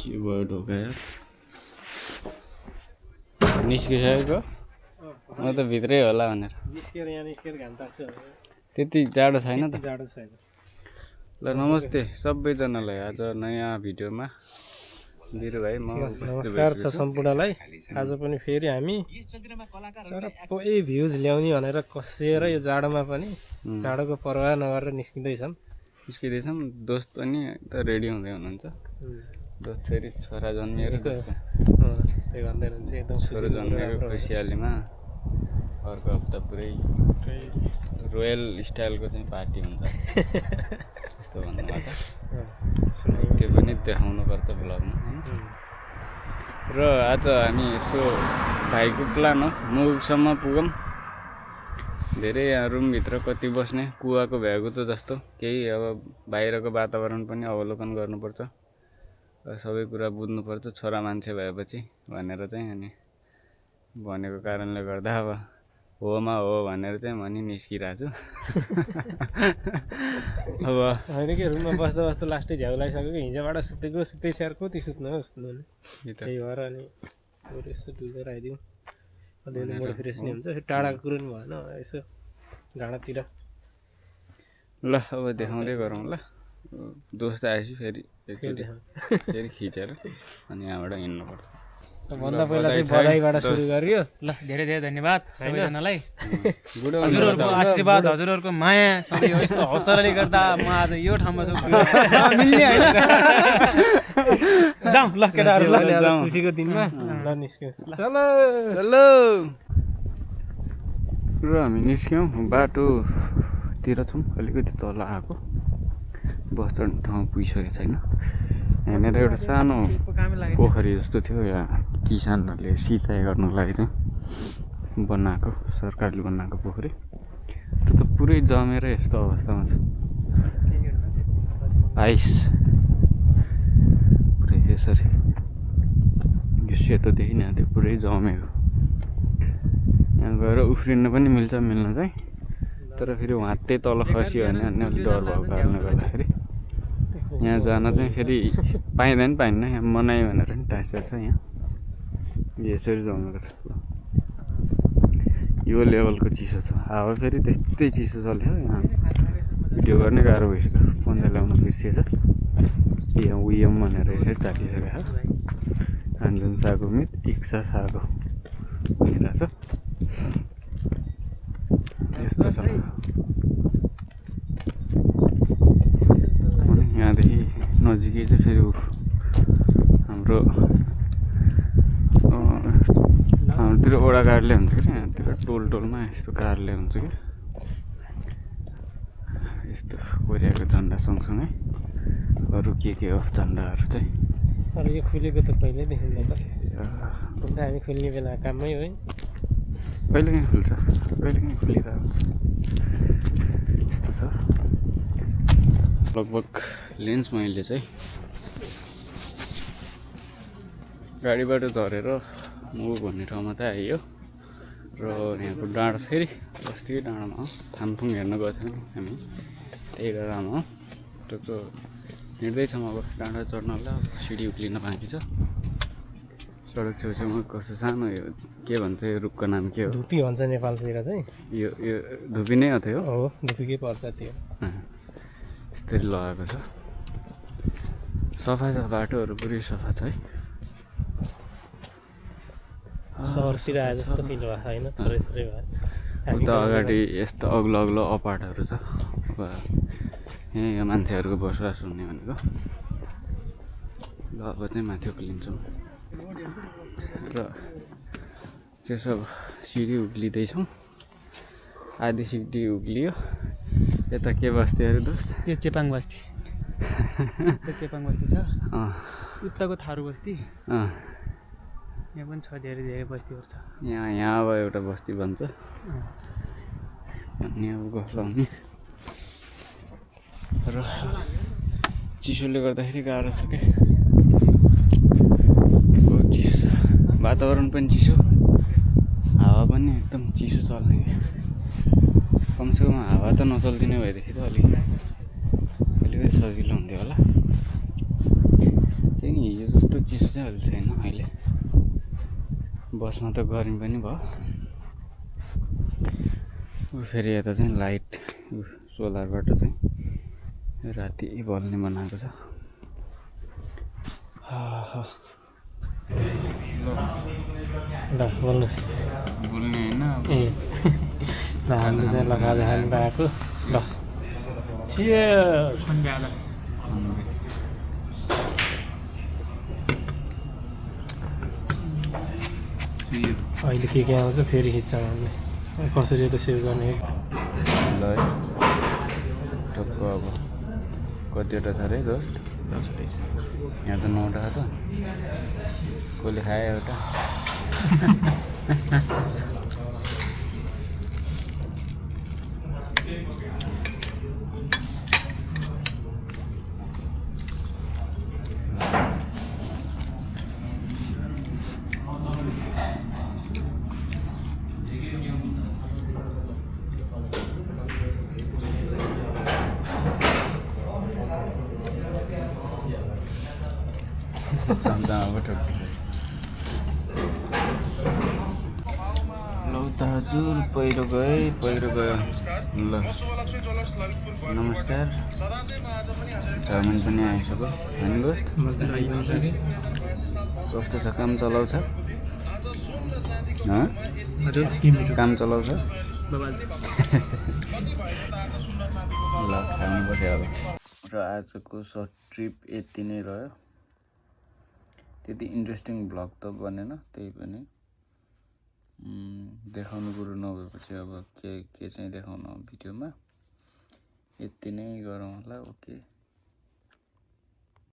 के भयो ढोका यार निस्किसकेको म त भित्रै होला भनेर त्यति जाडो छैन त ल नमस्ते सबैजनालाई आज नयाँ भिडियोमा बिरु भाइ म नमस्कार छ सम्पूर्णलाई। आज पनि फेरि हामी सबै भ्युज ल्याउने भनेर कसेर यो जाडोमा पनि जाडोको परवाह नगरेर निस्किँदैछौँ। दोस्त पनि त रेडी हुँदै हुनुहुन्छ। दोस्त फेरि छोरा जन्मिएर त्यही भन्दै हुनुहुन्छ एकदम छोरा जन्मिएको खुसियालीमा अर्को हप्ता पुरै रोयल स्टाइलको चाहिँ पार्टी हुन्छ त्यस्तो भन्नुभएको छ। त्यो पनि देखाउनु पर्छ ब्लगमा र आज हामी यसो भाइको प्लान हो मुगसम्म पुगौँ। धेरै यहाँ रुमभित्र कति बस्ने कुवाको भ्याएको त जस्तो केही अब बाहिरको वातावरण पनि अवलोकन गर्नुपर्छ, सबै कुरा बुझ्नुपर्छ छोरा मान्छे भएपछि भनेर चाहिँ अनि भनेको कारणले गर्दा अब होमा हो भनेर चाहिँ म नि निस्किरहेको छु। अब होइन कि रुममा बस्दा बस्दा लास्टै झ्याउ लगाइसक्यो कि हिजोबाट सुतेको सुत्दै स्याहार कति सुत्नु हो सुत्नु त्यही भएर अनि बरु यसो डुलेर आइदिउँ अलिअलि मुड फ्रेस नि हुन्छ। टाढाको कुरो नि भएन यसो डाँडातिर। ल अब देखाउँदै गरौँ ल। दोस्त आएपछि फेरि एकचोटि फेरि खिचेर अनि यहाँबाट हिँड्नुपर्छ। भन्दा पहिला चाहिँ बधाईबाट सुरु गरियो। ल धेरै धेरै धन्यवाद सबैजनालाई। हजुरहरूको आशीर्वाद हजुरहरूको माया सबै यस्तो हौसलाले गर्दा म आज यो ठाउँमा छु मिल्ने होइन। जाउँ ल केटाहरू ल खुसीको दिनमा ल निस्क्यौँ। चलो चलो र हामी निस्क्यौँ बाटोतिर छौँ। अलिकति तल आएको बस चढ्ने ठाउँ पुगिसकेको छैन। यहाँनिर एउटा सानो पोखरी जस्तो थियो, यहाँ किसानहरूले सिँचाइ गर्नुको लागि चाहिँ बनाएको सरकारले बनाएको पोखरी त्यो त पुरै जमेर यस्तो अवस्थामा छ। आइस पुरै यसरी यो सेतो देखिने त्यो पुरै जमेको। यहाँ गएर उफ्रिन पनि मिल्न चाहिँ, तर फेरि वाँटै तल खस्यो भने अनि अलिक डर भएको कारणले गर्दाखेरि यहाँ जान चाहिँ फेरि पाइँदैन यहाँ मनाइ भनेर नि टाँसेर छ। यहाँ यसरी जमेको छ। यो लेभलको चिसो छ। हावा फेरि त्यस्तै चिसो चल्यो। यहाँ भिडियो गर्ने गाह्रो भइसक्यो, पन्जा ल्याउनु बिर्सिएछ। यहाँ उयम भनेर यसरी टालिसकेको छ। आन्जन सागो मित इक्सा सागो भनिरहेछ यस्तो छ। यहाँदेखि नजिकै चाहिँ फेरि हाम्रोतिर ओडा गाडीले हुन्छ कि यहाँतिर टोलमा यस्तो कारले हुन्छ कि यस्तो कोरियाको झन्डा सँगसँगै अरू के हो झन्डाहरू चाहिँ। अरू यो खुलेको त कहिल्यै देखिँदैन त। हामी खुल्ने बेला काममै हो है। कहिलेकाहीँ खुल्छ कहिलेकाहीँ खुलिरहेको हुन्छ यस्तो छ। लगभग लेन्स मैले चाहिँ गाडीबाट झरेर मुगु भन्ने ठाउँमा त आइयो र यहाँको डाँडा फेरि बस्तीकै डाँडामा हो। थामथुङ हेर्न गएको थियौँ हामी, त्यही डाँडामा हो। टक्क हिँड्दैछौँ अब डाँडा चढ्नलाई। अब सिडी उक्लिन बाँकी छ। सडक छेउछेउमा कस्तो सानो यो के भन्छ यो रुखको नाम के हो? धुपी भन्छ नेपालतिर चाहिँ। यो धुपी नै हो त्यो? हो धुपीकै पर्छ त्यो। यस्तरी लगाएको छ। सफा छ, बाटोहरू पुरै सफा छ है। सहरतिर आए जस्तो फिल भएको छैन, थोरै थोरै भयो। उता अगाडि यस्तो अग्लो अपार्टहरू छ। अब यहाँ मान्छेहरूको बसोबास हुने भनेको। ल अब चाहिँ माथि उक्लिन्छौँ र त्यो सब सिडी उक्लिँदैछौँ। आधी सिडी उक्लियो। यता के बस्ती अरे दोस्त? यो चेपाङ बस्ती। त्यो चेपाङ बस्ती छ। उताको थारू बस्ती। यहाँ पनि छ धेरै धेरै बस्तीहरू छ। यहाँ अब एउटा बस्ती बन्छ अनि अब गफ लाउने र चिसोले गर्दाखेरि गाह्रो छ क्या। बहुत चिसो, वातावरण पनि चिसो, हावा पनि एकदम चिसो चल्ने क्या। कमसेकम हावा त नचल्दिने भएदेखि त अलिकति सजिलो हुन्थ्यो होला। त्यही नि हिजो जस्तो चाहिँ अहिले छैन। अहिले बसमा त गर्मी पनि भयो। फेरि यता चाहिँ लाइट सोलरबाट चाहिँ राति बल्ने बनाएको छ। ल बोल्नुहोस्। बोल्ने होइन ए ल हाम्रो चाहिँ ल खाजा खानु पाएको। ल चियर्स। अहिले के आउँछ फेरि खिच्छौँ हामीले कसरी रिसिभ गर्ने। ल है टक्क अब कतिवटा छ अरे दोस्त? 10 छ। यहाँ त 9वटा छ त। कसले खायो एउटा? चम्चाबाट लौ त हजुर पहिरो गयो। ल नमस्कार। चाउमिन पनि आइसक्यो होइन दोस्त? कस्तो छ? काम चलाउँछ? काम चलाउँछ? ल खानु पर्यो अब। र आजको सर्ट ट्रिप यति नै रह्यो। त्यति इन्ट्रेस्टिङ भ्लग त बनेन, त्यही पनि देखाउनु कुरो नभएपछि अब के चाहिँ देखाउनु भिडियोमा। यति नै गरौँ होला। ओके।